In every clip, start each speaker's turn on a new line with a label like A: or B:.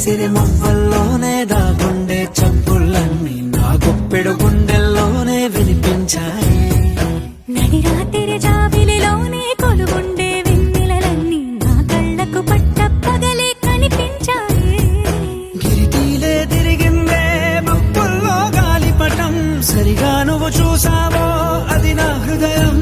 A: సిరి మువ్వల్లోనే దాగుండే చప్పుళ్ళన్నీ నా గుప్పెడు గుండెల్లోనే వినిపించాయి.
B: నడి రాత్రి జాబిలిలోనే కొలుగుండే వెన్నెలలన్నీ నా కళ్ళకు పట్ట పగలే కనిపించాయి.
A: గిరిటీలే తిరిగిందే మబ్బుల్లో గాలిపటం, సరిగా నువ్వు చూసావో అది నా హృదయం.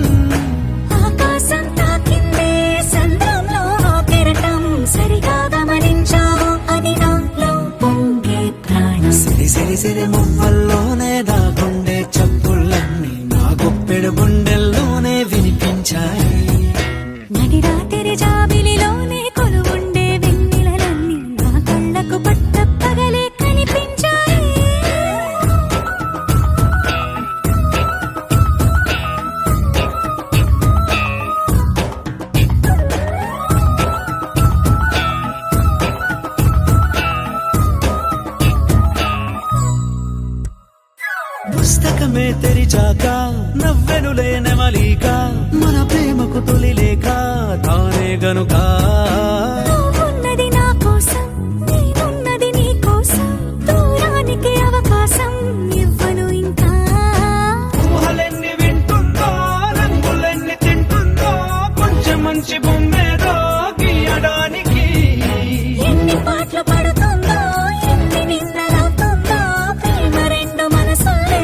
B: ఆకాశం తాకిందే సంద్రంలో కెరటం, సరిగా గమనించావో అది నాలో పొంగే ప్రాణం.
A: సిరి సిరి సిరి మువ్వల్లోనే దాగుండే చప్పుళ్ళన్నీ నా గుప్పెడు గుండెల్లోనే వినిపించాయి.
B: నడి రాత్రి జాబిలిలోనే కొలువుండే వెన్నెలలన్నీ నా కళ్ళకు పట్ట పగలే కనిపించాయి.
A: పుస్తకమే తెరిచాక నవ్వెనులే నెమలిక, మన ప్రేమకు తొలి లేక తానే గనుక.
B: నువ్వున్నది నా కోసం, నేనున్నది నీ కోసం, దూరానికి అవకాశం ఇవ్వను ఇంకా.
A: ఊహలెన్ని వింటుందో, రంగులెన్ని తింటుందో, కొంచెం మంచి బొమ్మేదో గీయడానికి.
B: ఎన్ని పాటలు పడుతుందో, ఎన్ని నిందలవుతుందో, ప్రేమ రెండు మనసులే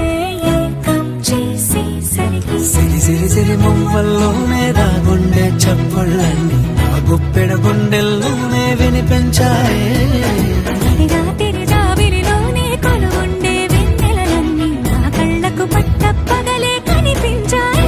B: ఏకం చేసేసరికి.
A: సిరి సిరి సిరి మువ్వల్లోనే దాగుండే చప్పుళ్ళన్నీ నా గుప్పెడు గుండెల్లోనే వినిపించాయి.
B: నడి రాత్రి జాబిలిలోనే కొలువుండే వెన్నెలలన్నీ నా కళ్ళకు పట్ట పగలే కనిపించాయి.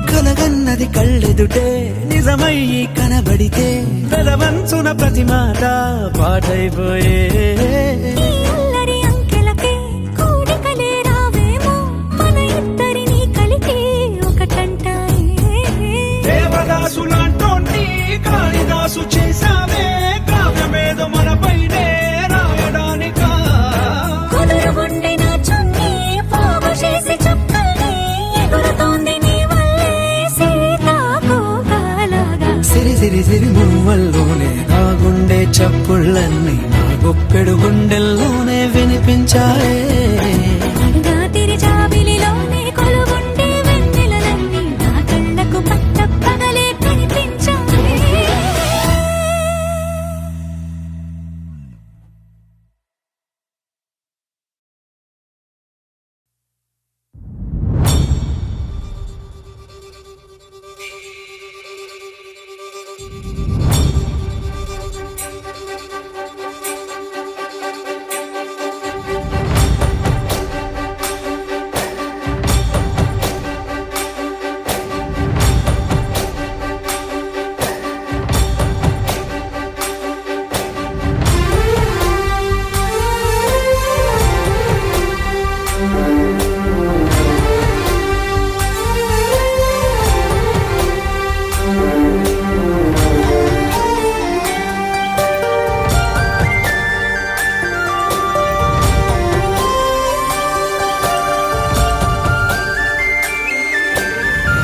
A: కలగన్నది కళ్ళెదుటే నిజమయ్యి కనబడితే, వెలవంచున ప్రతి మాట పాటైపోయే.
B: ఈ అల్లరి అంకెలకే కూడికలే రావేమో, మన ఇద్దరిని కలిపి ఒకటంటాయే.
A: దేవదాసు లాంటోన్ని కాళిదాసు చేసావే, కావ్యమేదో మనపైనే రాయడానికా.
B: కుదురుగుండె నా చున్నీ పోగు చేసి చుక్కల్ని ఎగురుతోంది నీ వల్లే సీతాకోకలాగా.
A: సిరి సిరి సిరి మువ్వల్లోనే దాగుండే చప్పుళ్ళన్నీ నా గుప్పెడు గుండెల్లోనే వినిపించాయే.
B: నడి రాత్రి జాబిలిలోనే కొలువుండే వెన్నెలలన్నీ నా కళ్ళకు పట్ట పగలే కనిపించాయి.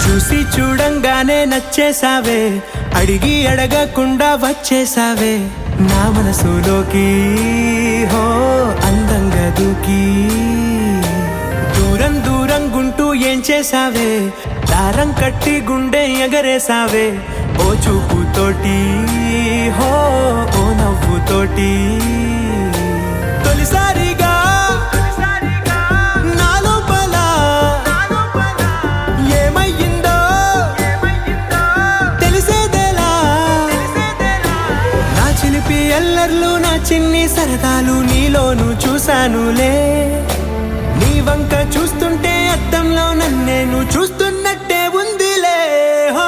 A: చూసి చూడంగానే నచ్చేసావే, అడిగి అడగకుండా వచ్చేసావే నా మనసులోకి. హో అందంగా దూకి దూరం దూరం గుంటూ ఏం చేసావే, దారం కట్టి గుండె ఎగరేసావే. ఓ చూపుతోటి హో ఓ నవ్వుతోటి, తొలిసారిగా నా లోపల ఏమయ్యిందో తెలిసేదేలా. నా చిలిపి ఎల్లర్లు, నా చిన్ని సరదాలు నీలోను చూశానులే. నీ వంక చూస్తుంటే అద్దంలో నన్నేను చూస్తున్నట్టే ఉందిలే. హో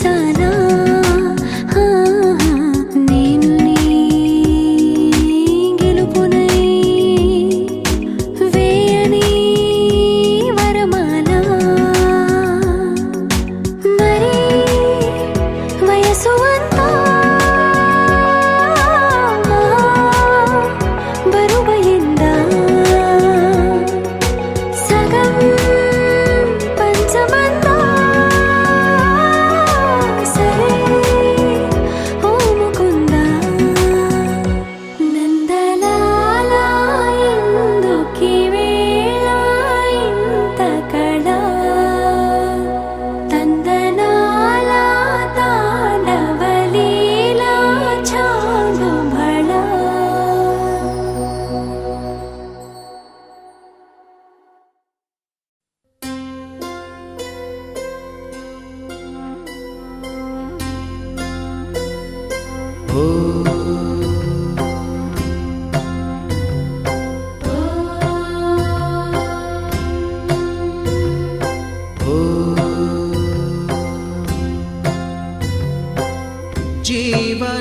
B: చూసానా నేను నీ గెలుపునై వేయని వరమాల మరి వయసు అంతా బరువయిందా సగం పంచమంతా సరే ఓ ముకుందా నందలాల ఎందుకీ వేళ ఇంత కళ తందనాల తాండవలీలా చాలు భళ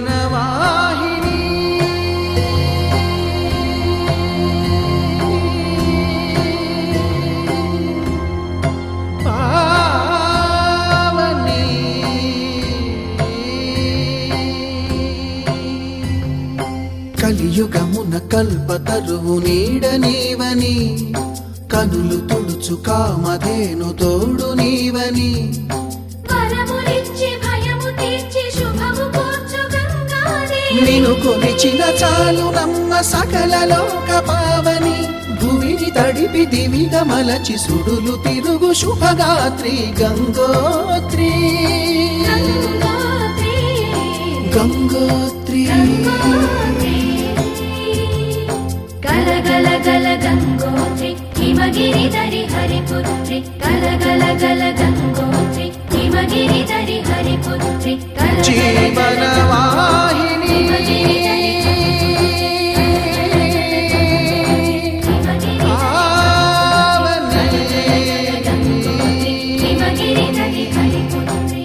A: జీవనవాహిని పావని కలియుగమున కల్పతరువు నీడ నీవని కనులు తుడుచు కామధేను తోడు నీవని
B: వరములిచ్చి భయము తీర్చి శుభము కూర్చు గంగాదేవి
A: నిన్ను కొలిచిన చాలు నమ్మ సకల లోక పావని భూమిని తడిపి దివిగా మలచి సుడులు తిరుగు శుభగాత్రి గంగోత్రి గంగోత్రి
B: గల గల గల గంగోత్రి హిమగిరి దరి హరిపుత్రి గల గల గల గంగోత్రి హిమగిరి దరి హరిపుత్రి
A: జీవనవాహిని
B: హిమగిరి దరి హరిపుత్రి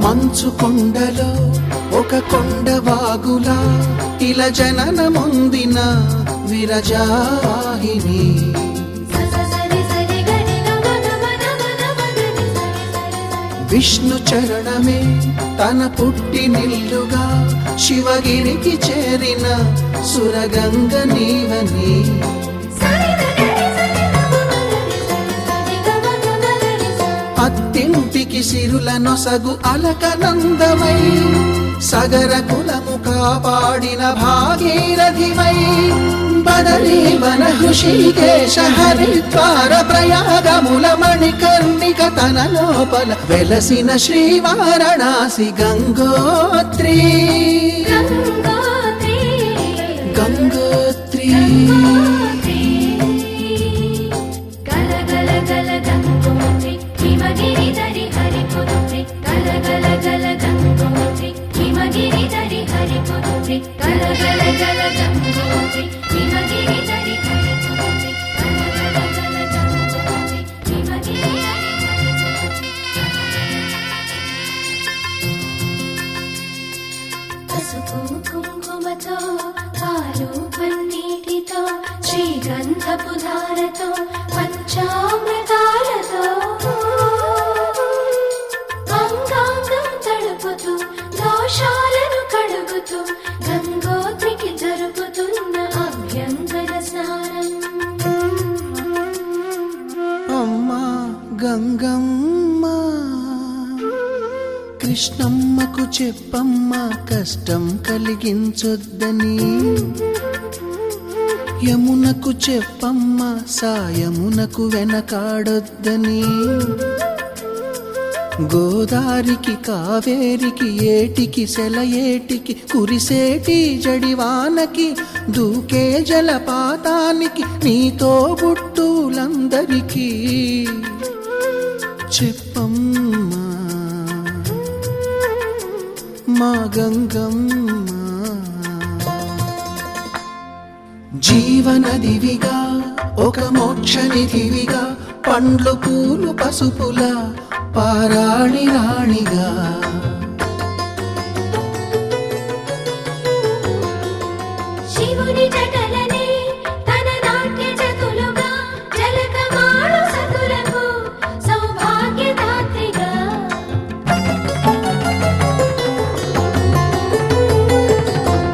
A: మంచు కొండలో ఒక కొండ వాగులా ఇలా జననముందిన విరజాహిని విష్ణు చరణమే తన పుట్టినిల్లుగా శివగిరికి చేరిన సురగంగ నీవని అత్తింటికి సిరుల నొసగు అలకనందమై సగర కులము కాపాడిన భాగీరథివై బదరీ వన హృషికేశ హరిద్వార ప్రయాగముల మణికర్ణిక తన లోపల వెలసిన శ్రీవారణాసి గంగోత్రి గంగోత్రి
B: గల గల గల గంగోత్రి హిమగిరి దరి హరిపుత్రి గల గల గల గంగోత్రి హిమగిరి దరి హరిపుత్రి గల గల గల గంగోత్రి హిమగిరి దరి హరిపుత్రి గల గల గల గంగోత్రి హిమగిరి దరి హరిపుత్రి పసుపు కుంకుమతో పాలు పన్నీటితో శ్రీగంధపు ధారతో పంచామృతాలతో అంగాంగం తడుపుతూ దోషాలను కడుగుతూ గంగోత్రికి జరుపుతున్న అభ్యంగన స్నానం
A: అమ్మా గంగమ్మ కృష్ణమ్మకు చెప్పమ్మా కష్టం కలిగించొద్దని యమునకు చెప్పమ్మా సాయమునకు వెనకాడొద్దని గోదారికి కావేరికి ఏటికి సెలయేటికి కురిసేటి జడివానకి దూకే జలపాతానికి నీతో బుట్టులందరికీ చెప్పమ్మా మా గంగమ్మ. జీవనదివిగా ఒక మోక్షనిధివిగా పండ్లు పూలు పసుపుల పారాణి రాణిగా
B: శివుని జటలనే తన నాట్య జతులుగా జలకమాడు సతులకు సౌభాగ్యదాత్రిగా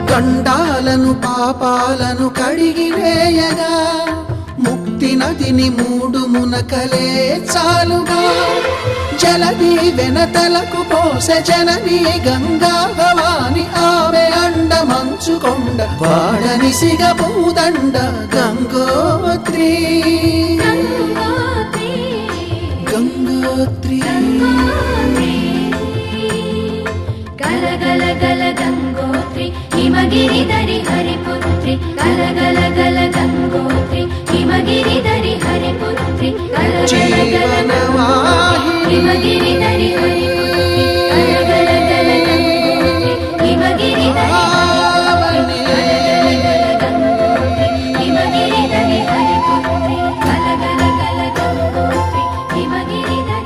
A: గండాలను పాపాలను కడిగివేయగా ముక్తి నదిని మూడు మునకలే చాలుగా జలది వెనతలకు పోసె జనని గంగా భవాని ఆమె అండ మంచుకొండ వాడని సిగ పూదండ గంగోత్రి గంగోత్రి
B: గల గల గల గంగోత్రి హిమగిరిధరి హరిపుత్రి గల గల గల గంగోత్రి హిమగిరిధరి హరిపుత్రి గల గల గల గంగోత్రి హిమగిరిధరి హరిపుత్రి గల గల గల గంగోత్రి హిమగిరిధరి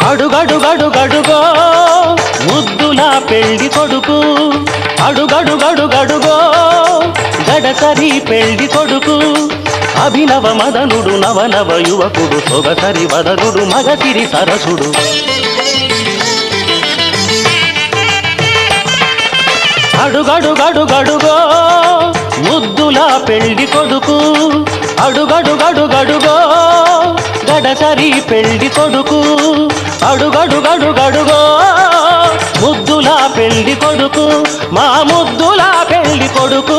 C: అడుగడుగడుగడుగో ముద్దులా పెళ్లి కొడుకు అడుగడుగడుగడుగో గడసరి పెళ్లి కొడుకు అభినవ మదనుడు నవనవ యువకుడు సొగసరి వదనుడు మగసిరి సరసుడు అడుగడుగడుగడుగో ముద్దులా పెళ్లి కొడుకు అడుగడుగడుగడుగో గడసరి పెళ్లి కొడుకు అడుగడుగడుగడుగో ముద్దులా పెళ్లి కొడుకు మా ముద్దులా పెళ్లి కొడుకు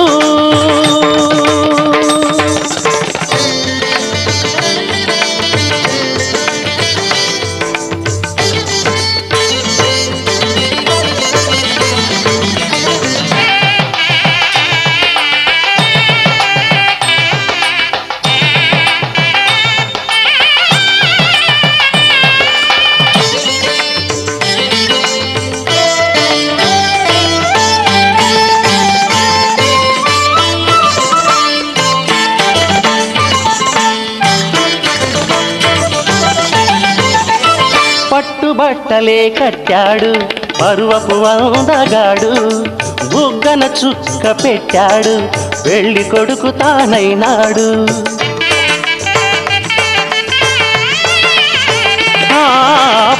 C: పట్టుబట్టలే కట్టాడు పరువపు అందగాడు బుగ్గన చుక్క పెట్టాడు పెళ్లి కొడుకు తానైనాడు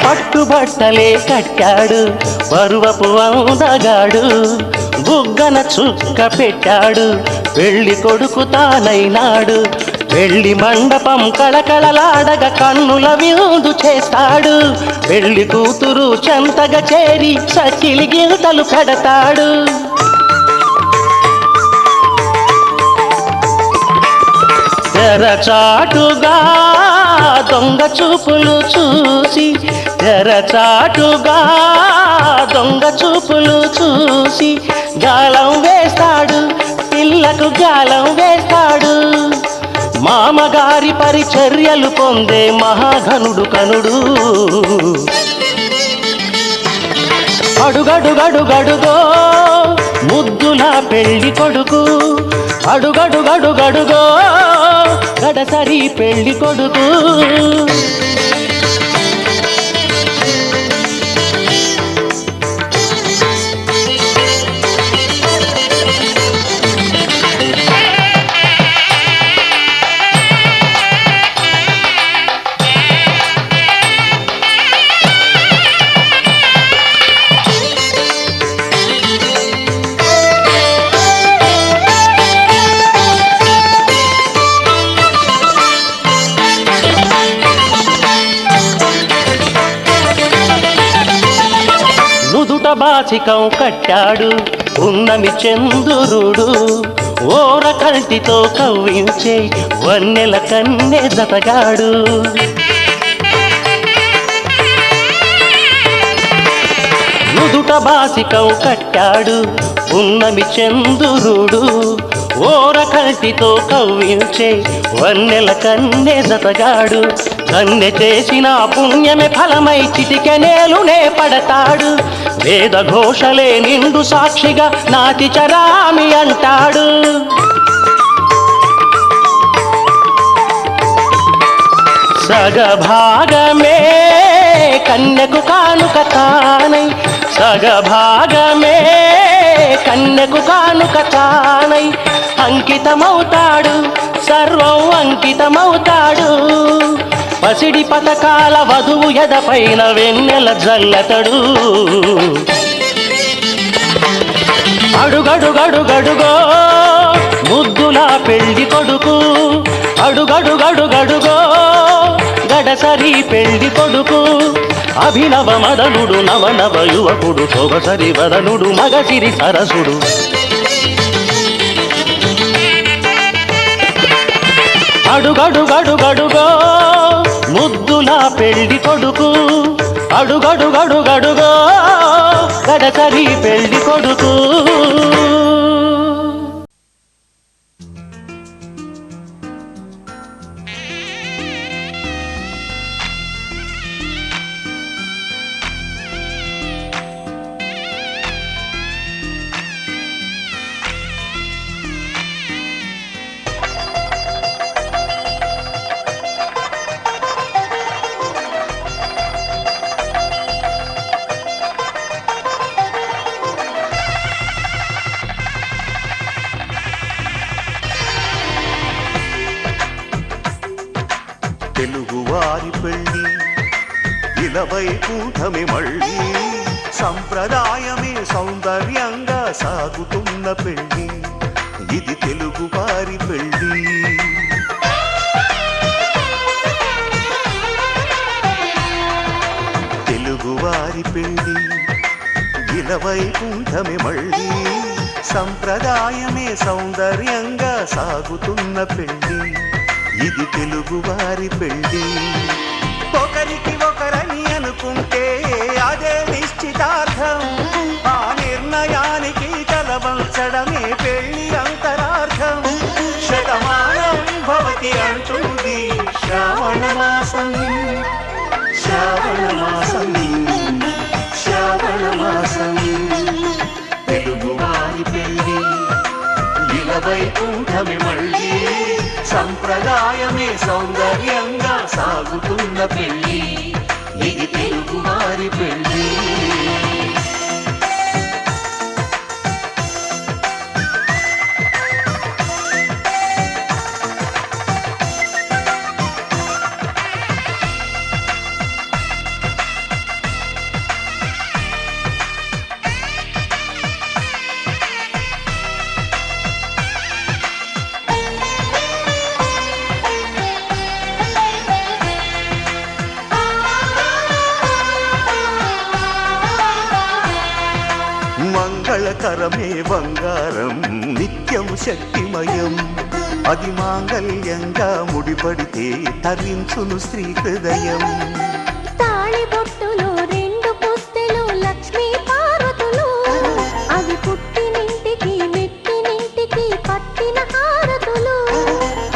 C: పట్టుబట్టలే కట్టాడు పరువపు అందగాడు బుగ్గన చుక్క పెట్టాడు పెళ్లి కొడుకు తానైనాడు పెళ్లి మండపం కళకళలాడగ కన్నుల విందు చేస్తాడు పెళ్లి కూతురు చెంతగా చేరి సచిలి గింతలు పెడతాడు తెరచాటుగా దొంగ చూపులు చూసి తెరచాటుగా దొంగ చూపులు చూసి గాలం వేస్తాడు పిల్లకు గాలం వేస్తాడు మామగారి పరిచర్యలు పొందే మహాఘనుడు కనుడు అడుగడుగడుగడుగో ముద్దులా పెళ్లి కొడుకు అడుగడుగడుగడుగో గడసరి పెళ్లి కొడుకు బాసికం కట్టాడు ఉన్నమి చంద్రుడు ఓర కంటితో కవ్వించే వన్నెల కన్నె జతగాడు నుదుట బాసికం కట్టాడు ఉన్నమి చంద్రుడు ఓర కంటితో కవ్వించే వన్నెల కన్నె జతగాడు కన్నె చేసిన పుణ్యమే ఫలమై చిటికెనేలునే పడతాడు వేద ఘోషలే నిండు సాక్షిగా నాతి చరామి అంటాడు సగభాగమే కన్యకు కానుక తానై సగభాగమే కన్యకు కానుక తానై అంకితమవుతాడు సర్వం అంకితమవుతాడు పసిడి పథకాల వధువు ఎదపైన వెన్నెల జల్లతడు అడుగడుగడుగడుగో ముద్దుల పెళ్లి కొడుకు అడుగడుగడుగడుగో గడసరి పెళ్లి కొడుకు అభినవ మదనుడు నవనవ యువకుడు సొగసరి వదనుడు మగసిరి సరసుడు అడుగడుగడుగడుగో ముద్దుల పెళ్లి కొడుకు అడుగడుగడుగడుగో గడసరి పెళ్లి కొడుకు
D: తెలుగువారి పెళ్ళి ఇలవైకుంఠమే మళ్ళీ సంప్రదాయమే సౌందర్యంగా సాగుతున్న పెళ్ళి ఇది తెలుగువారి పెళ్ళి తెలుగువారి పెళ్ళి ఇలవైకుంఠమే మళ్ళీ సంప్రదాయమే సౌందర్యంగా సాగుతున్న పెళ్ళి ఇది తెలుగువారి పెళ్ళి ఒకరికి ఒకరని అనుకుంటే అదే నిశ్చితార్థం ఆ నిర్ణయానికి తలవంచడమే పెళ్ళి అంతరార్థం శతమానం భవతి అంటుంది శ్రావణ మాసం శ్రావణ మాసం శ్రావణ మాసం తెలుగువారి పెళ్ళి ఇలవైకుంఠమే మళ్ళీ సంప్రదాయమే సౌందర్యంగా సాగుతున్న పెళ్ళి ఇది తెలుగువారి పెళ్ళి మంగళకరమే బంగారం నిత్యం శక్తిమయం అది మాంగళ్యంగా ముడిపడితే తరించును స్త్రీ హృదయం
B: తాళిబొట్టులో రెండు పుస్తెలు లక్ష్మీ పార్వతులు అవి పుట్టినింటికి మెట్టినింటికి పట్టిన హారతులు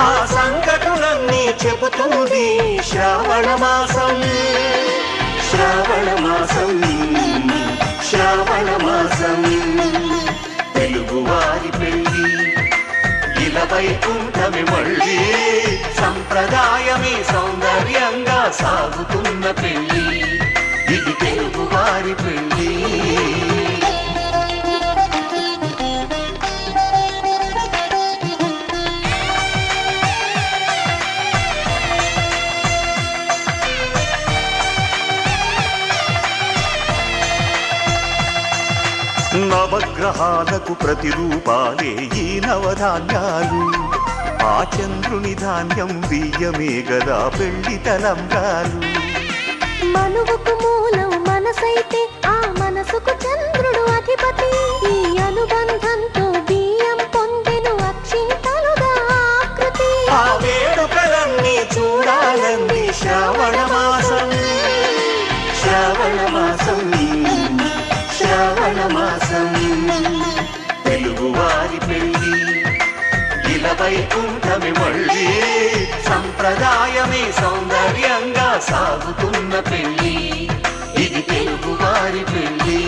D: ఆ సంగతులన్నీ చెబుతుంది శ్రావణ మాసం శ్రావణ మాసం శ్రావణ మాసం తెలుగువారి పెళ్ళి ఇలవైకుంఠమే మళ్ళీ సంప్రదాయమే సౌందర్యంగా సాగుతున్న పెళ్ళి ఇది తెలుగువారి పెళ్ళి నవగ్రహాలకు ప్రతిరూపాలే ఈ నవధాన్యాలు ఆ చంద్రుని ధాన్యం బియ్యమే గదా పెళ్లి తలంబ్రాలు
B: మనువుకు మూలం మన మనసైతే ఆ మనసుకు చంద్రుడు అధిపతి. ఈ అనుబంధంతో బియ్యం పొందెను అక్షింతలుగా ఆకృతి.
D: ఆ వేడుకలన్నీ చూడాలంది శ్రావణ మాసం, శ్రావణ మాసం, శ్రావణ మాసం. తెలుగువారి పెళ్ళి ఇలా వైకుంఠమి మళ్ళీ, సంప్రదాయమే సౌందర్యంగా సాగుతున్న పెళ్ళి, ఇది తెలుగువారి పెళ్ళి.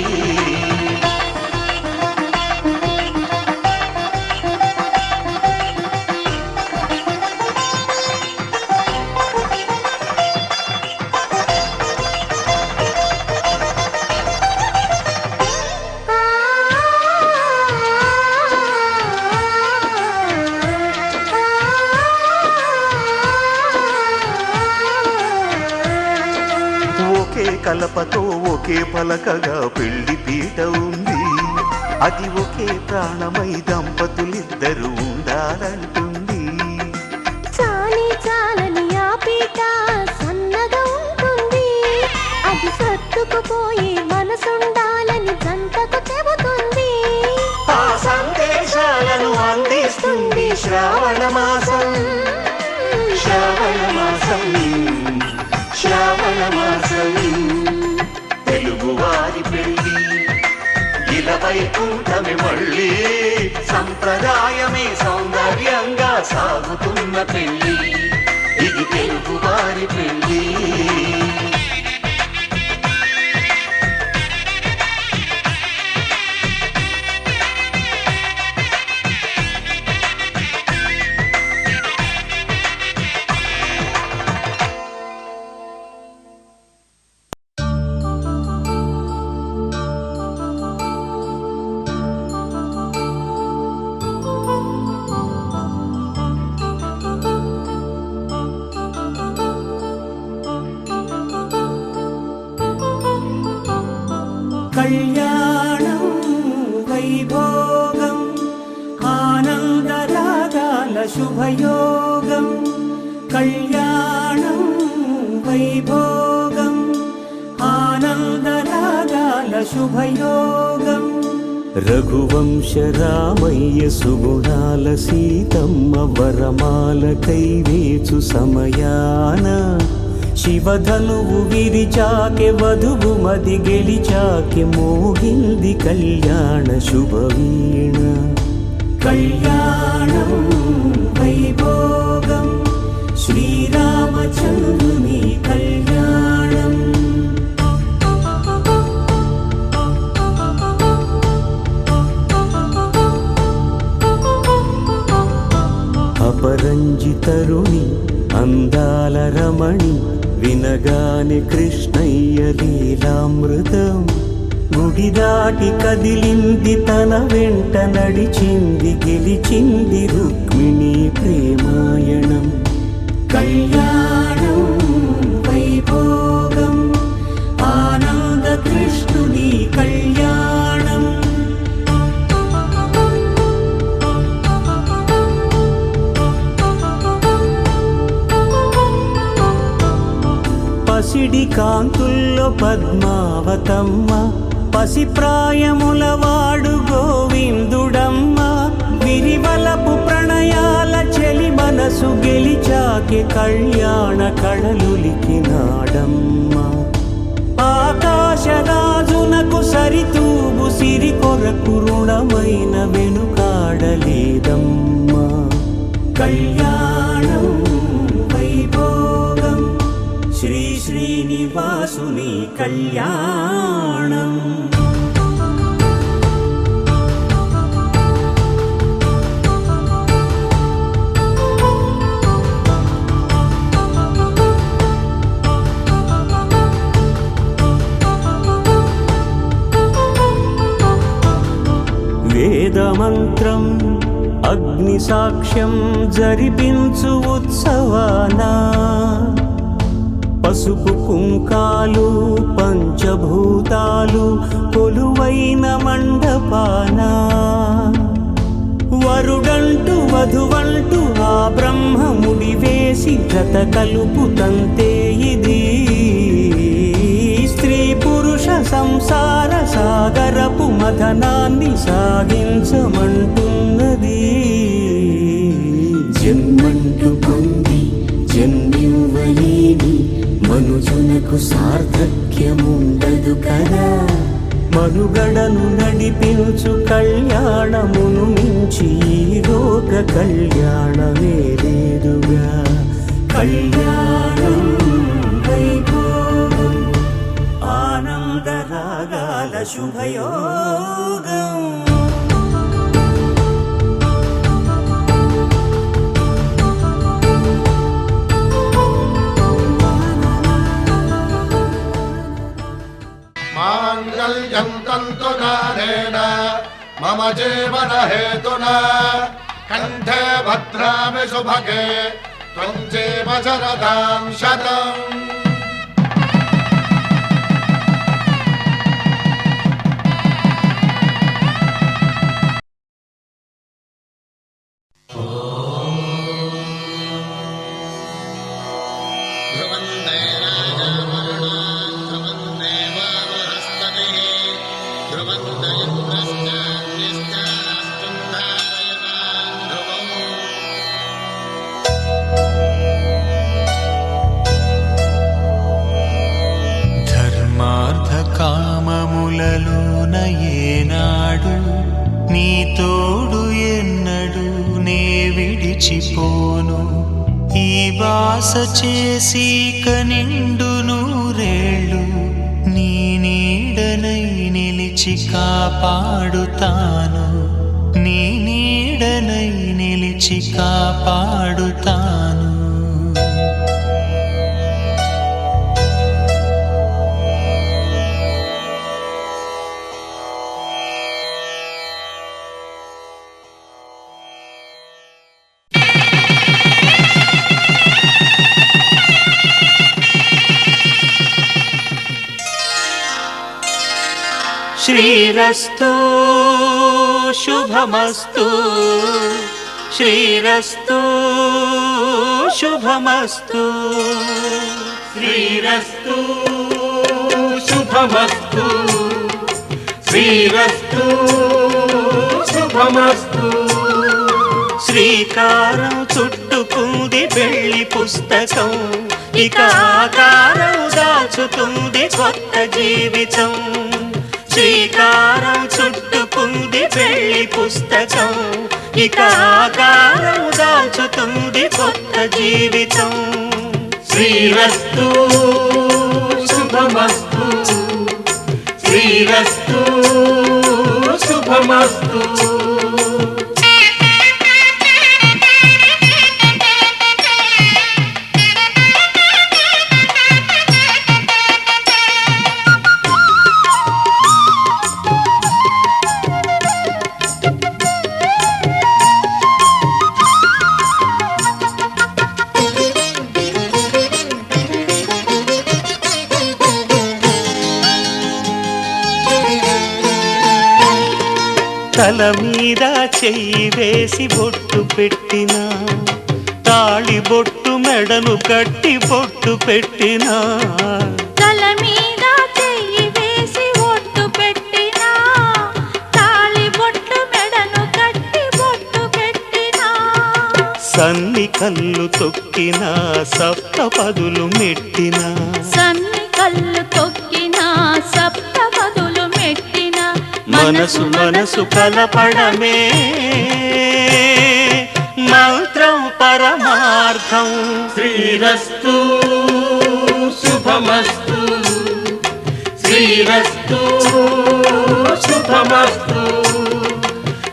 D: ఒకే కలపతో ఒకే పలకగా పెళ్లి పీట ఉంది, అది ఒకే ప్రాణమై దంపతులిద్దరూ ఉండాలంటుంది.
B: చాలి చాలని ఆ పీట సన్నగా ఉంటుంది, అది సర్దుకుపోయే మనసుండాలని జంటకు చెబుతుంది.
D: ఆ సందేశాలను అందిస్తుంది శ్రావణ మాసం, శ్రావణ మాసం, శ్రావణ మాసం. తెలుగువారి పెళ్ళి ఇలా వైకుంఠమి మళ్ళీ, సంప్రదాయమే సౌందర్యంగా సాగుతున్న పెళ్ళి, ఇది తెలుగువారి పెళ్ళి.
E: కళ్యాణం వైభోగం ఆనందరాగాల శుభయోగం. కళ్యాణం వైభోగం ఆనందరాగాల శుభయోగం. రఘువంశ రామయ్య సుగుణాల సీతమ్మ వరమాల కైవేచు సమయాన, శివధనువు విరిచాకె వధువు మది గెలిచాకె మోగింది కళ్యాణ శుభవీణ. కళ్యాణం వైభోగం శ్రీరామచంద్రుని కళ్యాణం. అపరంజి తరుణి అందాల రమణి, వినగానే కృష్ణయ్య లీలామృతం. గుడి దాటి కదిలింది తన వెంట నడిచింది, గెలిచింది రుక్మిణి ప్రేమాయణం. కళ్యాణం వైభోగం ఆనంద కృష్ణుని కళ్యాణం. పసిడి కాంతుల్లో పద్మావతమ్మ, పసిప్రాయముల వాడు గోవిందుడమ్మ. విరివలపు ప్రణయాల చెలి మనసు గెలిచాకె కళ్యాణ కళలులికినాడమ్మ. ఆకాశరాజునకు సరితూబు సిరి కొరకు రుణమైన వెనుకాడలేదమ్మ. కళ్యాణం వైభోగం శ్రీ శ్రీనివాసుని కళ్యాణం. వేదమంత్రం అగ్ని సాక్ష్యం జరిపించు ఉత్సవానా, పసుపు కుంకాలు పంచభూతాలు కొలువైన మండపాన. వరుడంటూ వధువంటూ ఆ బ్రహ్మముడి వేసి జత కలుపు తంతే ఇది. స్త్రీ పురుష సంసార సాగరపు మథనాన్ని సాగించమంటున్నది. జన్మంటూ పొంది జన్మివ్వలేని మనుజునకు సార్థక్యముండదు కదా. మనుగడను నడిపించు కళ్యాణమును మించి ఈ లోక కళ్యాణమే లేదుగా. కళ్యాణం వైభోగం ఆనందరాగాల శుభయోగం.
F: మాంగళ్యం తంతునానేన మమ జీవన హేతునా కంఠే భద్రామి శుభగే త్వం జీవ శరదాం శతం.
G: కామములలోన ఏనాడు నీ తోడు ఎన్నడు నే విడిచిపోను. ఈ బాస చేసి కనిండు నూరేళ్ళు నీ నీడనై నిలిచి కాపాడుతాను. నీ నీడనై నిలిచి కాపాడుతాను.
E: శ్రీరస్తు శుభమస్తు. శ్రీరస్తు శుభమస్తు. శ్రీరస్తు శుభమస్తు. శ్రీరస్తు శుభమస్తు. శ్రీకారం చుట్టుకుంది పెళ్లి పుస్తకం. ఇక ఆకారం దాచుతుంది కొత్త జీవితం. శ్రీకారం చుట్టుకుంది పెళ్లి పుస్తకం. ఇక ఆకారం దాచుతుంది కొత్త జీవితం. శ్రీరస్తు శుభమస్తు. శ్రీరస్తు శుభమస్తు. తల మీద చెయ్యి వేసి బొట్టు పెట్టినా, తాళి బొట్టు మెడను కట్టి బొట్టు పెట్టినా.
B: తల మీద చెయ్యి వేసి బొట్టు పెట్టినా, తాళి బొట్టు మెడను కట్టి బొట్టు పెట్టినా.
E: సన్ని కళ్ళు తొక్కినా సప్త పదులు మెట్టినా.
B: సన్ని కళ్ళు తొక్కినా సప్త పదులు మెట్టినా.
E: మనసు మనసు కలపడమే మంత్రం పరమార్థం. శ్రీరస్తు శుభమస్తు. శ్రీరస్తు శుభమస్తు.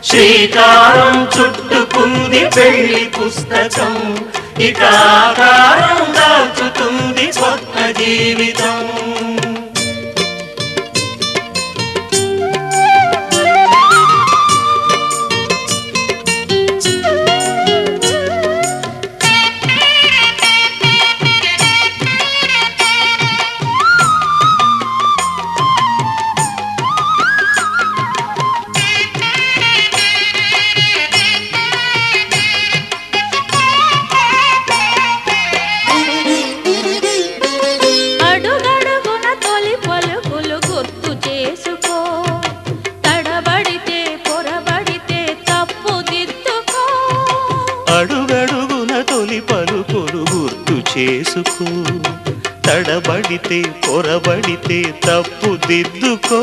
E: శ్రీకారం చుట్టుకుంది పెళ్లి పుస్తకం. ఇక ఆకారం దాచుతుంది కొత్త జీవితం. చేసుకో, తడబడితే పొరబడితే తప్పు దిద్దుకో.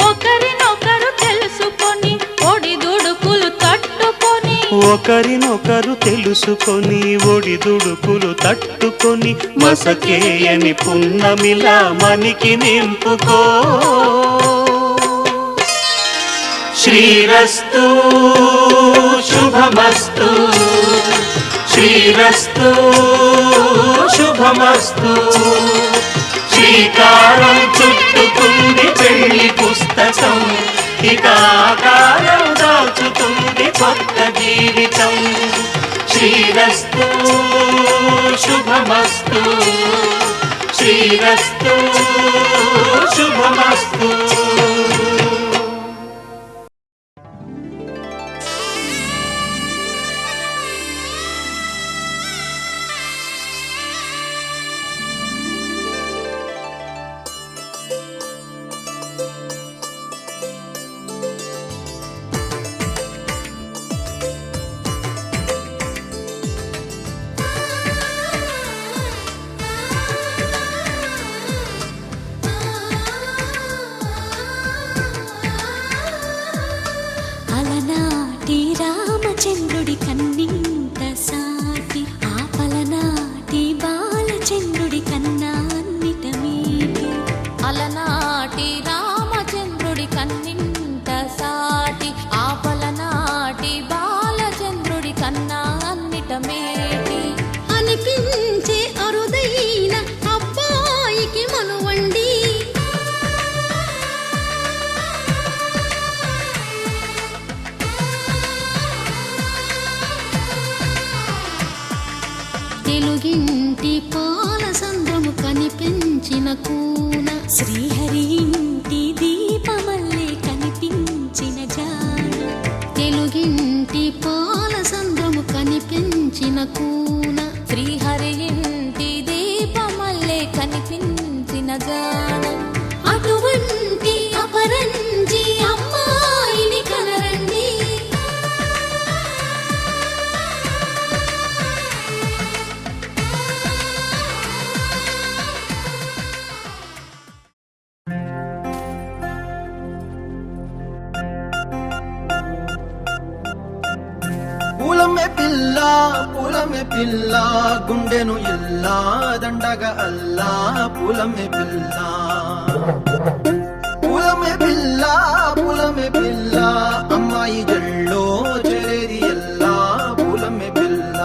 B: ఒకరినొకరు తెలుసుకొని ఒడిదుడుకులు తట్టుకొని,
E: ఒకరినొకరు తెలుసుకొని ఒడిదుడుకులు తట్టుకొని, మసకేయని పున్నమిలా మనికి నింపుకో. శ్రీరస్తు శుభమస్తు, శ్రీరస్తు శుభమస్తు. శ్రీకారం చుట్టుకుంది పెళ్లి పుస్తకం, ఇక ఆకారం దాచుతుంది కొత్త జీవితం. శ్రీరస్తు శుభమస్తు, శ్రీరస్తు శుభమస్తు.
H: అలనాటి రామచంద్రుడి కన్నింత సాటి, ఆపలనాటి బాలచంద్రుడి కన్నా అన్నిట మీటి.
B: అలనాటి రామచంద్రుడి కన్నింత సాటి, ఆపలనాటి బాలచంద్రుడి కన్నా అన్నిట మేటి.
H: అనిపించే అరుదైన అబ్బాయికి మనువండి, తెలుగింటి పాలసంద్రము కనిపించిన కూన, శ్రీహరి ఇంటి దీపమల్లే కనిపించిన జాన. తెలుగింటి పాలసంద్రము కనిపించిన కూన,
B: శ్రీహరి ఇంటి దీపమల్లే కనిపించిన జాన.
H: అటువంటి అపరంజి అమ్మాయిని కనరండి.
A: పూలమే పిల్ల గుండెను ఇల్లా దండగా అల్లా. పూలమే పిల్ల పూలమే పిల్ల అమ్మాయి జల్లో చేరేది ఎల్లా. పూలమే పిల్ల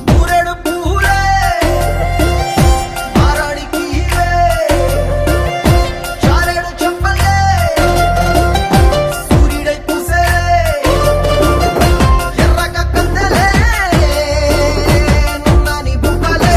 A: మూరెడు పూలే మారాడికి చారెడు చెప్పలే సూర్యుడై పూసే ఎర్రగా కందలే నున్నాని బుక్కలే.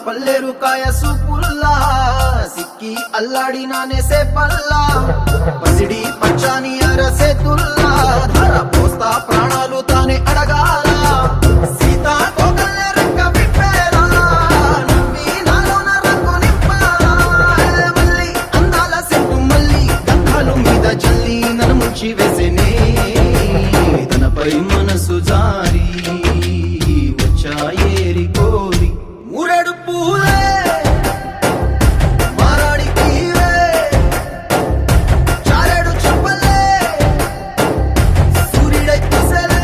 A: పల్లెరుకాయ సూపుల్లా సిక్కి అల్లాడి నానేసే పల్లా. పసిడి పచ్చాని అరసే తుల్లా ధర పోస్తా ప్రాణాలు తానే అడగాల. సీతా కోకల్లే రెక్క విప్పేలా నవ్వి నాలోన రంగు నింపాలా. మల్లి అందాల సెట్టు మల్లి గంధాలు మీద జల్లి నన్ను ముంచి వేసేనే. తనపై మనసు జారి వచ్చాయేరి కోరి మూరెడు పూలే మారాడికి చారెడు చెప్పలే సూర్యుడై పూసలే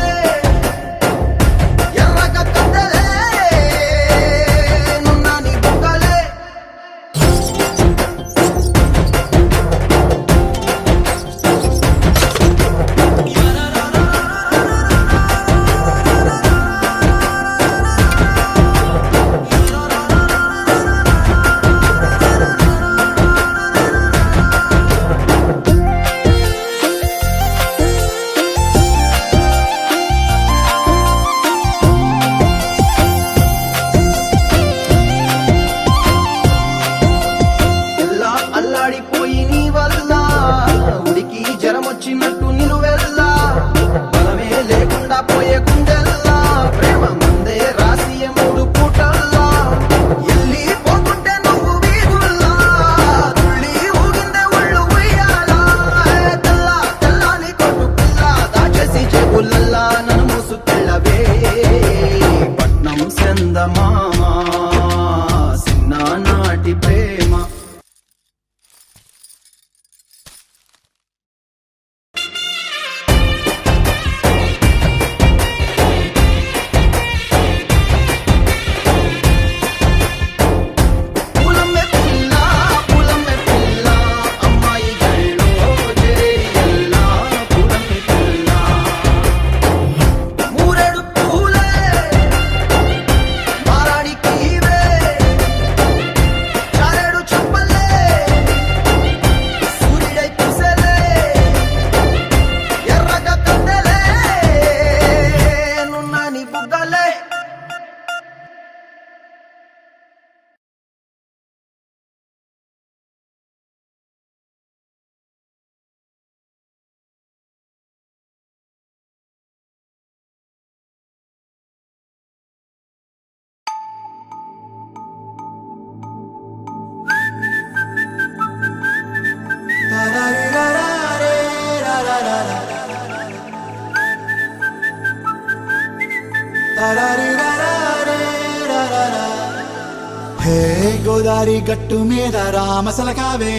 I: హే గోదారి గట్టు మీద రామసలకావే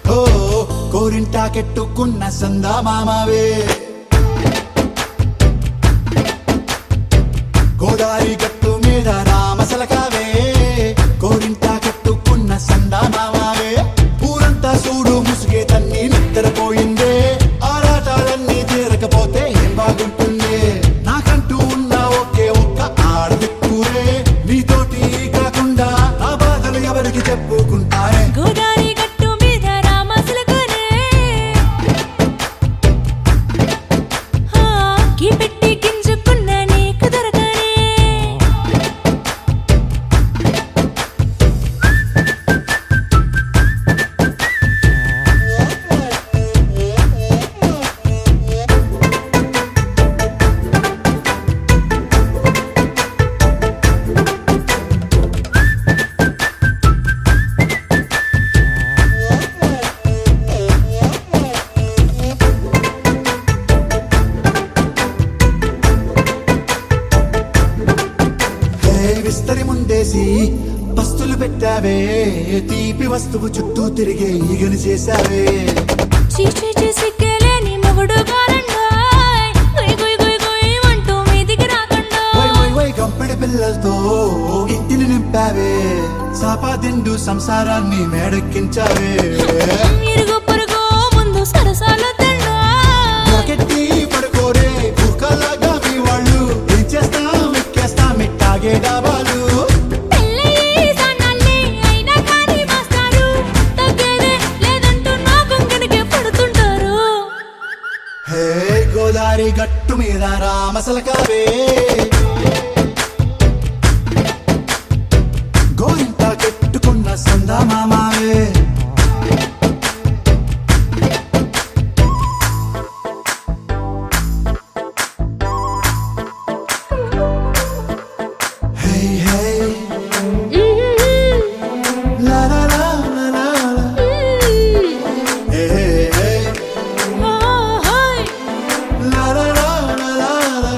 I: ఓ కోరింటాకెట్టుకున్న సందా మామావే గోదారి గట్టు మీద రామసలకావే కోరింటాకెట్టుకున్న సందా మామావే ఊరంతా చూడు ముసుగే తన్ని నిద్రపోయిందే ఆరాటాలన్నీ తీరకపోతే ఏం బాగుంటుంది నాకంటూ ఉన్న ఒకే ఒక్క ఆడదిక్కురే నీతోటి కాకుండా ఆ బాధలు ఎవరికి చెప్పుకుంటారే
B: గోదారి గట్టు మీద రామసలకనే కీ పెట్టి గింజుకున్న నీకు దొరకనే
I: విస్తరి ముందేసి పస్తులు పెట్టావే తీపి వస్తువు చుట్టూ తిరిగే ఈగని చేశావే
B: చీచీ సిగ్గలేని మొగుడు గారండాయ్ గుయ్ గుయ్ గుయ్ గుయ్ అంటూ మీదికి రాకుండా
I: వై వై వై గంపెడి పిల్లలతో ఇంటిని నింపావే సాపాదిండు సంసారాన్ని మేడెక్కించావే
B: ఇరుగు పొరుగు ముందు సరసాలు తండా
I: రాకెట్టి పడుకోరే కుక్కలాగా మీ వాళ్ళు ఏం చేస్తాం ఎక్కేస్తాం మిట్టాగే డాబాలు
B: పెళ్ళయి సన్నాల్ని అయినా కానీ మాస్తారు తగ్గేదే లేదంటూ నా కొంగనికే పడుతుంటారు
I: హే గోదారి గట్టు మీద రామసలకావే గోరింట కెట్టుకున్న సందా మామావే హే హే లా లా లా లా లా లా. హే హే
B: హాయ్
I: లా లా లా లా లా లా.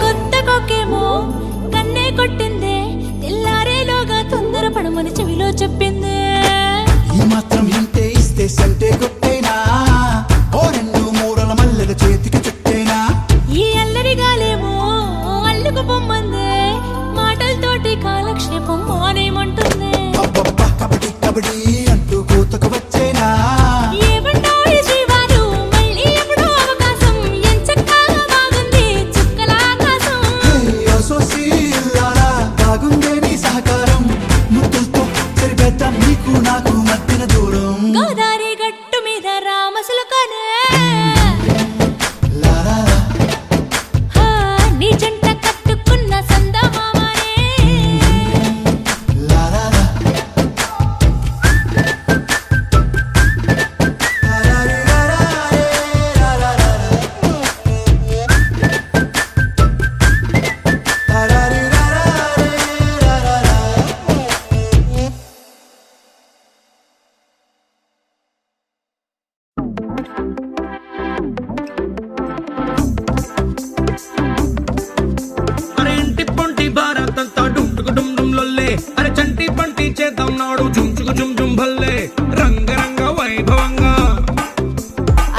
B: కొత్త కొక్కేమో కన్నే కొట్టిందే తెల్లారేలోగా తొందర పడమని చెవిలో చెప్పిందే
I: ఈ మాత్రం హింటే ఇస్తే సంటే కొట్టేనా ఓ రెండు మూరల మల్లెల చేతికి చుట్టేనా
B: ఈ అల్లరి గాలేమో అల్లుకు పొమ్మందే మాటలతోటి కాలక్షేపం మానేమంటుంది
I: అబ్బబ్బా కబడ్డీ కబడ్డీ అంటూ కూతకు వచ్చేనా
B: ఏమంటావు శ్రీవారు మళ్ళీ ఎప్పుడో అవకాశం ఎంచక్కా బాగుంది చుక్కల ఆకాశం
I: హే సోసి ఇల్లారా బాగుందే నీ సహకారం ముద్దులతో సరిపెద్దాం నీకు నాకు మధ్యన దూరం
B: గోదారి గట్టు మీద రామసులకనే
I: లా లా లా.
B: నీ జంట కట్టుకున్న సందమామనే
I: లా లా లా. లా లా లా లా లా లా లా లా. లా లా లా లా లా లా లా.
A: అరే ఇంటి పొంటి భారతంతా డుంటుకు డుమ్ డుమ్ లొల్లే అరే చంటి పంటి చేద్దాం నాడు జుంచుకు జుమ్ జుమ్ భల్లే రంగరంగ వైభవంగా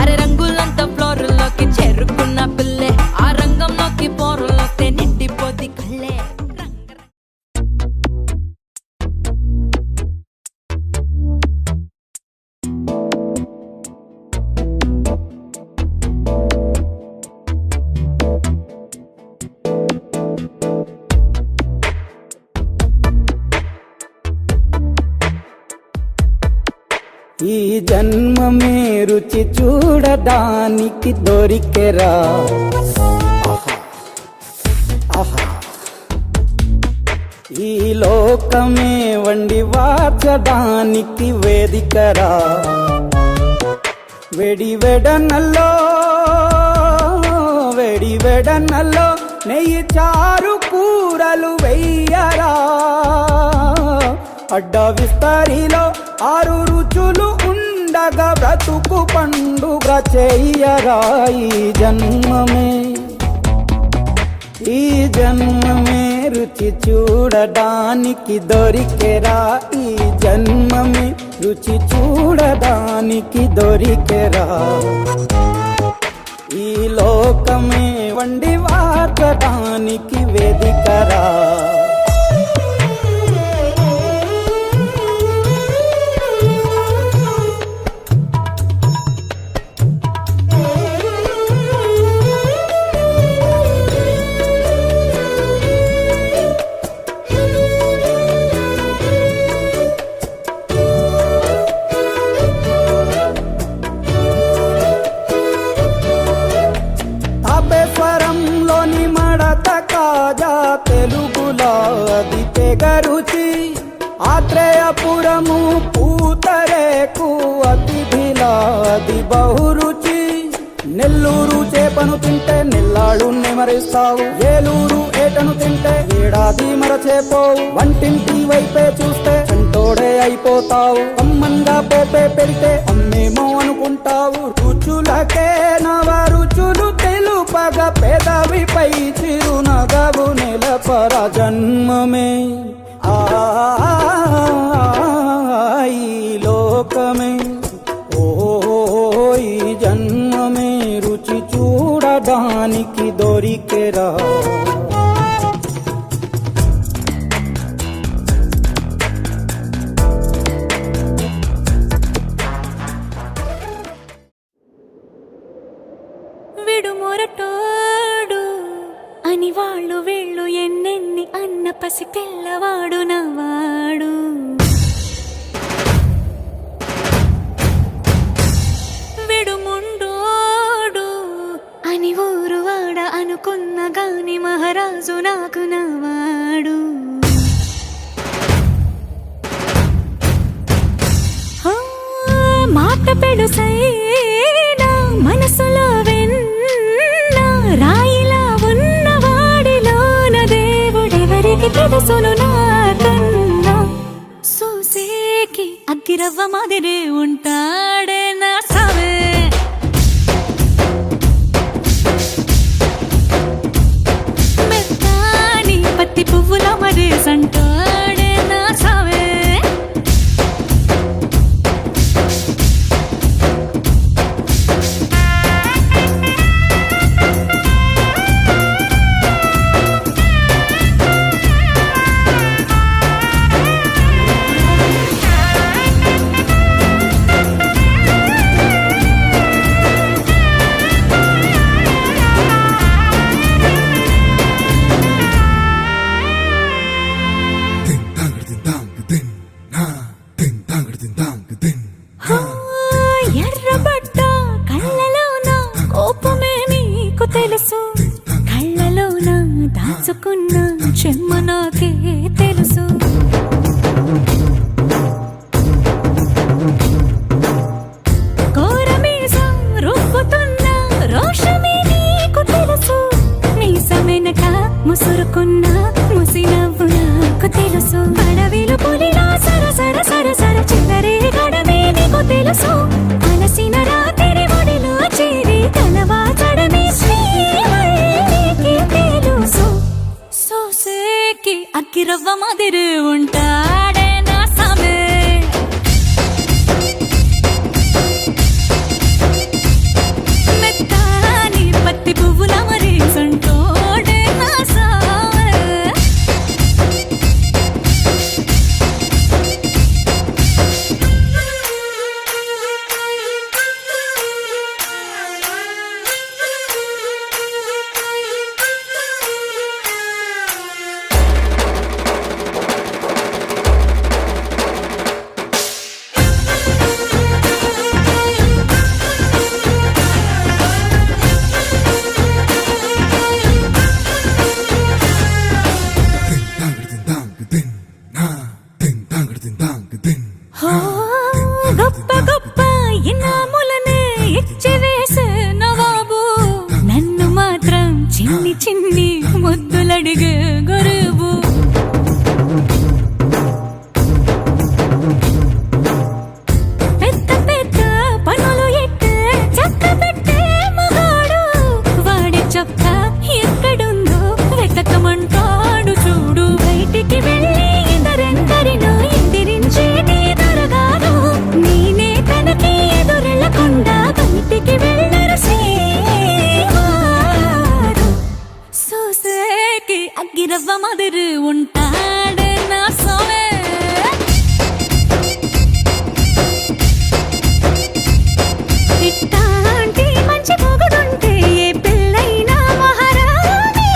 B: అరే రంగులంతా ఫ్లోర్లోకి చేరుకున్న పిల్లే ఆ రంగంలోకి పోరులోకి నిండిపోది కళ్ళే
J: ఈ జన్మమే రుచి చూడడానికి దొరికెరా ఆహా, ఆహా. ఈ లోకమే వండి వాచడానికి వేదికరా వెడి వెడనల్లో వెడనల్లో నెయ్యి చారు కూరలు వెయ్యరా అడ్డ విస్తరిలో 6 రుచులు ఉండగా బ్రతుకు పండుగ చెయ్యరా ఈ జన్మమే రుచి చూడడానికి దొరికెరా ఈ జన్మమే రుచి చూడడానికి దొరికెరా ఈ లోకమే వండి వార్చడానికి వేదికరా తాపేశ్వరంలోని మడత కాజా తెలుగులో అది తెగరుచి ఆత్రేయపురము పూతరేకు అతిథిలా అది బహురుచి నెల్లూరు చేపను తింటే నెల్లాళ్ళు నెమరిస్తావు ఏలూరు ఏటను తింటే ఏడాది మరచేపోవు వంటింటి వైపే చూస్తే చంటోడే అయిపోతావు అమ్మంగా పోపే పెడితే అమ్మేమో అనుకుంటావు రుచులకే నవ రుచులు తెలుపగ పెదవిపై చిరునగవు నిలపర జన్మమే ఈ లోకమే ఈ జన్మమే రుచి చూడడానికి దొరికెరా
B: విడుమొరటోడు అని వాళ్ళు వీళ్ళు ఎన్నెన్ని అన్న పసి పిల్లవాడు నవ్వాడు విడుముండోడు అని ఊరు వాడ అనుకున్న గాని మహారాజు నాకు నవ్వాడు మాట పెడుసైనా మనసులో రాయిలా ఉన్నవాడిలోన దేవుడెవరికి తెలుసును నాకన్నా సూసేకి అగ్గిరవ్వ మాదిరే ఉంటాడే నా సావే మెత్తాని పత్తి పువ్వుల మరేసంటాడే నా సావే ఎర్రబడ్డ కళ్ళలోన కోపమే నీకు తెలుసు కళ్ళలోన దాచుకున్న చెమ్మ నాకే తెలుసు కోరమీసం రుబ్బుతున్న రోషమే నీకు తెలుసు మీసమెనక ముసురుకున్న ముసినవ్వు నాకు తెలుసు అడవిలు పులిలా సరసర సరసర చిల్లరే గడమే నీకు తెలుసు అలసిన రాత్రి ఒడిలో చేరి కలవాచడమే శ్రీవల్లికి తెలుసు సోసేకి అగ్గిరవ్వ మాదిరి ఉంటాడే నా సామే మెత్తాని పత్తి పువ్వుల మరేసంటోడే నా సామే గొప్ప గొప్ప ఇనాములనే ఇచ్చి వేసే నవాబు నన్ను మాత్రం చిన్ని చిన్ని ముద్దులడిగే గురువు పెద్ద పెద్ద పనులు ఎట్టే చక్క పెట్టే మగాడు వాడి చొక్క ఎక్కడుందో వెతకమంటాడు చూడు బయటికి వెళ్ళి ఇద్దరెందరినో ఇంటిరించేది దొరగాదు నేనే తనకి ఎదురెళ్ళకుండా బయటికి వెళ్ళరు శ్రీవారు సోసేకి అగ్గిరవ్వ మదురు ఉంటాడే నా సోమే ఇట్టాంటి మంచి మొగుడుంటే ఏ పెళ్ళైనా మహారాణి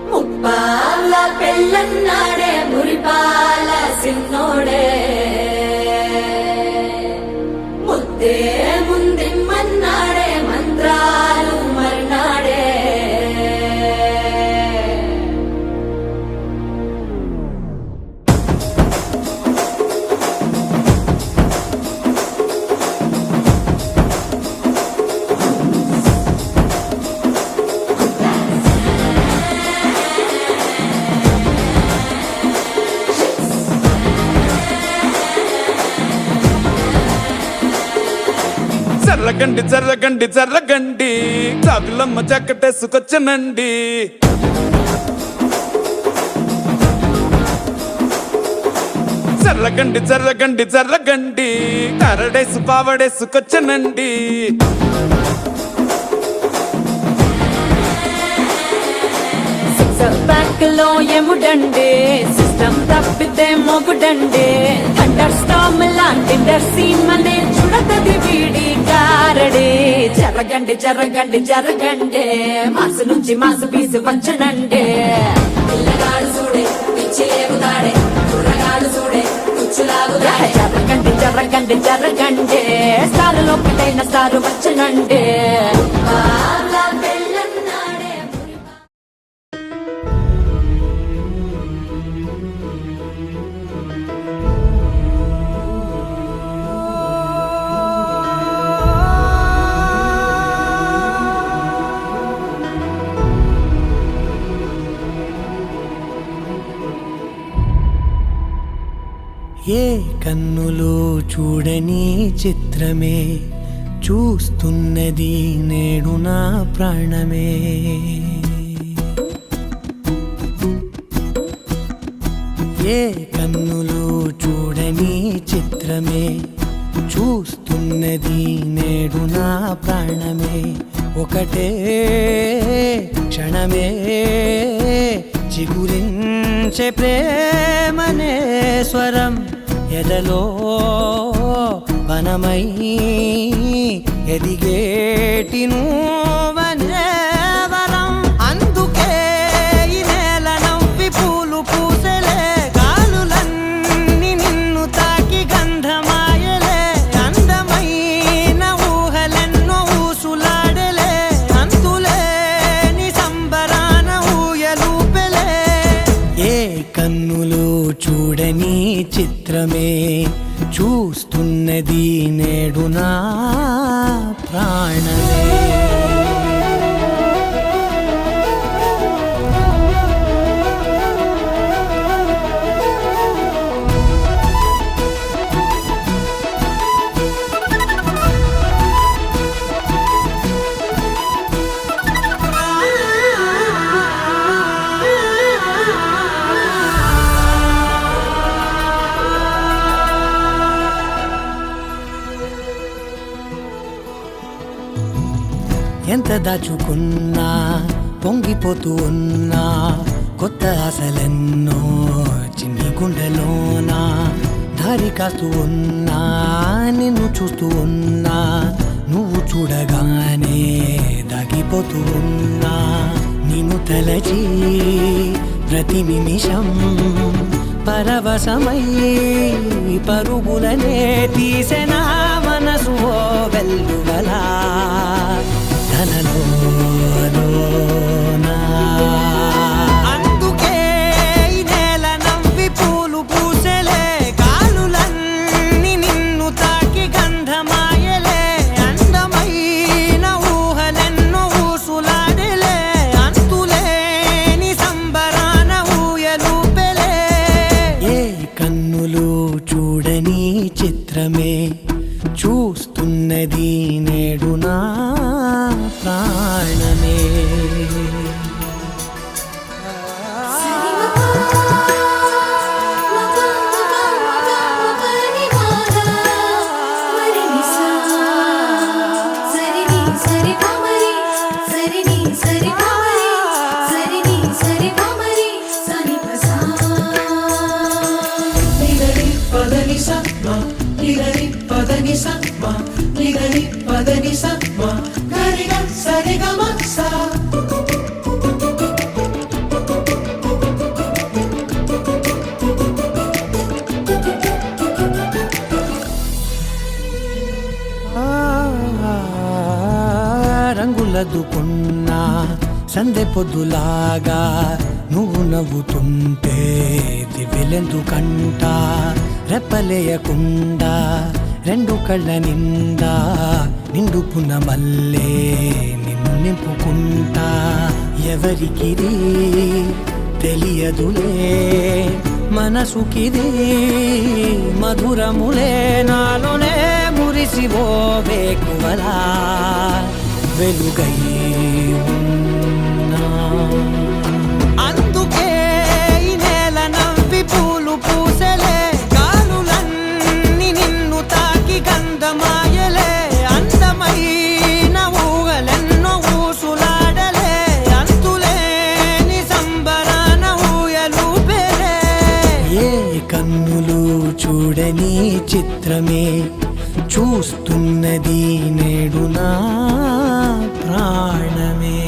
B: ముప్పాల పెళ్ళన్నాడే మురిపాల సిన్నోడే ముద్దే ముందిమ్మన్నాడే మంత్రాలు మర్నాడే
A: జర్రగండి జర్రగండి జర్రగండి చాకులమ్మ చక్కటేసుకొచ్చనండి జర్రగండి జర్రగండి జర్రగండి కరడేసు పావడేసుకొచ్చనండి
B: బ్యాక్ లో ఎముడండే సిస్టమ్ తప్పితే మొగుడండే థండర్ స్టామ్ లాంటి సీమనే చుడతది వీడి కారడే జరగండి జరగండి జరగండే మాసు నుంచి మాసు పీసు పంచనండే పిల్లగాడు చూడే పిచ్చి లేగుతాడే కుర్రగాడు చూడే కుచ్చులాగుతాడే జరగండి జరగండి జరగండే స్టారులో ఒకటైన స్టారు వచ్చనండే
G: ఏ కన్నులో చూడని చిత్రమే చూస్తున్నది నేడు నా ప్రాణమే ఏ కన్నులో చూడని చిత్రమే చూస్తున్నది నేడు నా ప్రాణమే ఒకటే క్షణమే చిగురించే ప్రేమనే స్వరం ఎదలో వనమై ఎదిగేటి నువ్వనే వరం అందుకే ఈ నేల నవ్వి పూలు పూసలే గాలులన్నీ నిన్ను తాకి గంధమాయలే అందమైన ఊహలెన్నో ఊసులాడలే అంతులేని సంబరాన ఊయలూపెలే ఏ కన్నులో చూడని చిత్రమే చూస్తున్నది నేడు నా ప్రాణమే ఎంత దాచుకున్నా పొంగిపోతూ ఉన్నా కొత్త ఆశలెన్నో చిన్ని గుండెలోనా దారి కాస్తూ ఉన్నా నిన్ను చూస్తూ ఉన్నా నువ్వు చూడగానే దాగిపోతూ ఉన్నా నీ నిన్ను తలచి ప్రతి నిమిషం పరవశమై పరుగులనే తీసెనా మనసు ఓ వెల్లువలా తనలోనా. అందుకే ఈ నేల నవ్వి పూలు పూసెలే, కాలులన్నీ నిన్ను తాకి గంధమాయలే, అందమైన ఊహలెన్నో ఊసులాడలే, అంతులేని సంబరాన ఊయలూపెలే. ఏ కన్నులు చూడని చిత్రమే చూస్తున్నది నేడు నా ప్రాణమే. రంగులదుకున్నా సందె పొద్దులాగా నువ్వు నవ్వుతుంటే దివ్వెలెందుకంట, రెప్పలేయకుండా రెండు కళ్ళ నిండా నిండుకున్న మల్లే నిన్ను నింపుకుంటా. ఎవరికిది తెలియదులే మనసుకిది మధురములే, నాలోనే మురిసివో వేకువలా వెలుగై ఉన్నా. అందుకే ఈ నేల నవ్వి పూలు పూసెలే, కాలులన్నీ నిన్ను తాకి గంధమాయలే, అందమైన ఊహలెన్నో ఊసులాడలే, అంతులేని సంబరాన ఊయలూపెలే. ఏ కన్నులు చూడని చిత్రమే చూస్తున్నది నేడు నా ప్రాణమే.